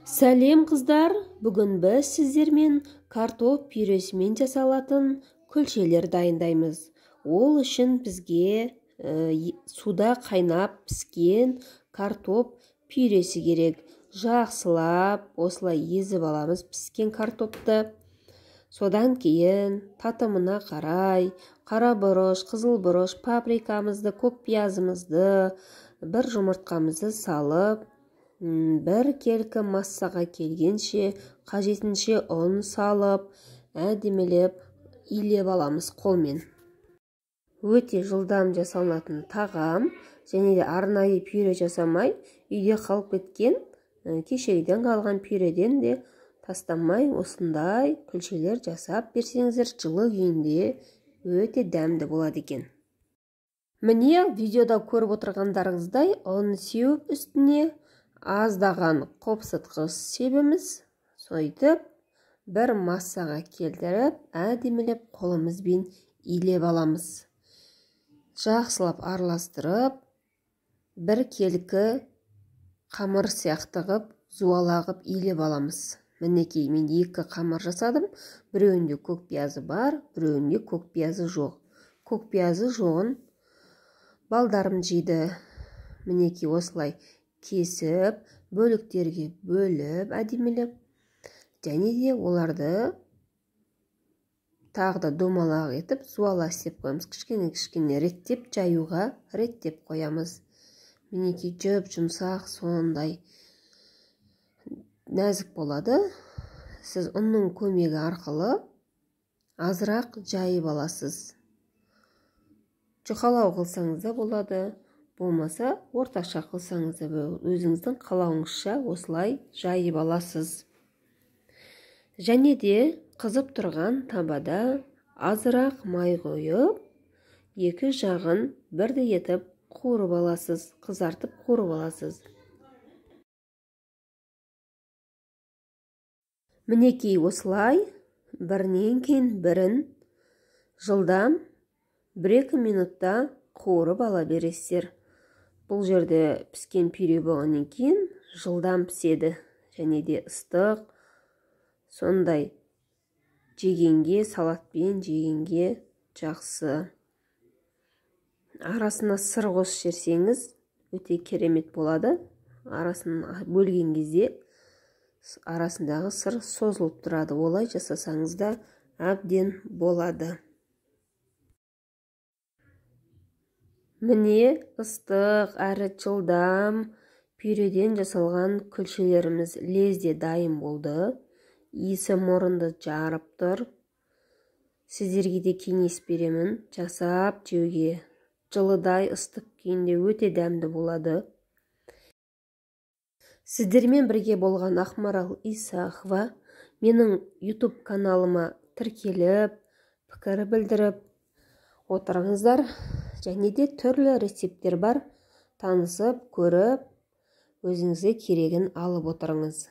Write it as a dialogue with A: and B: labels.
A: Сәлем қыздар, бүгін біз сіздермен картоп пюресімен жасалатын күлшелер дайындаймыз. Ол үшін бізге суда қайнап піскен картоп пюресі керек. Жақсылап осылай езіп аламыз піскен картопты. Содан кейін татымына қарай қара бұрыш, қызыл бұрыш, паприкамызды, көк пиязымызды, бір жұмыртқамызды салып, бір келкі массаға келгенше, қажетінше ұн салып, әдемілеп илеп аламыз қолмен. Өте жылдам жасалынатын тағам, және де арнайы пюре жасамай, үйде қалып кеткен кешегіден қалған пюреден де тастамай осындай күлшелер жасап берсеңіздер, жылы күйінде өте дәмді болады екен. Міне видеода көріп отырғандарыңыздай ұн сеуіп үстіне аздаған қопсытқыш себеміз, сөйтіп бір массаға келтіріп, әдемілеп қолымызбен илеп аламыз. Жақсылап араластырып, бір келкі қамыр сияқты қып, зуалағып илеп аламыз. Мінекей, мен екі қамыр жасадым. Біреуінде көк пиязы бар, біреуінде көк пиязы жоқ. Көк пиязы жоғын балдарым жейді. Мінекей, осылай кесіп, бөліктерге бөліп, әдемілеп, және де оларды тағы да домалақ етіп, зуала істеп қоямыз. Кішкене реттеп, жаюға реттеп қоямыз. Мінекей, жіп жұмсақ, сондай нәзік болады. Сіз ұнның көмегі арқылы азырақ жайып аласыз. Жұқалау қылсаңыз да болады, болмаса орташа қылсаңыз да өзіңіздің қалауыңызша осылай жайып аласыз. Және де қызып тұрған табада азырақ май қойып, екі жағын бірдей етіп қуырып аласыз, қызартып қуырып аласыз. Мінекей, осылай бірінен кейін бірін жылдам 1-2 минутта қуырып ала бересіздер. Бұл жерде піскен пюре болғаннан кейін жылдам піседі, және де ыстық, сондай жегенге, салатпен жегенге жақсы. Арасына сыр қосып жесеңіз, өте керемет болады. Арасын бөлген кезде арасындағы сыр созылып тұрады. Олай жасасаңыз да әбден болады. Міне, ыстық әрі жылдам пюреден жасалған күлшелеріміз лезде дайын болды. Иісі мұрынды жарып тұр. Сіздерге де кеңес беремін, жасап жеуге. Жылыдай ыстық күйінде өте дәмді болады. Сіздермен бірге болған Ақмарал Исахова. Менің YouTube каналыма тіркеліп, пікір білдіріп отырыңыздар. Және де түрлі рецепттер бар, танысып, көріп, өзіңізге керегін алып отырыңыз.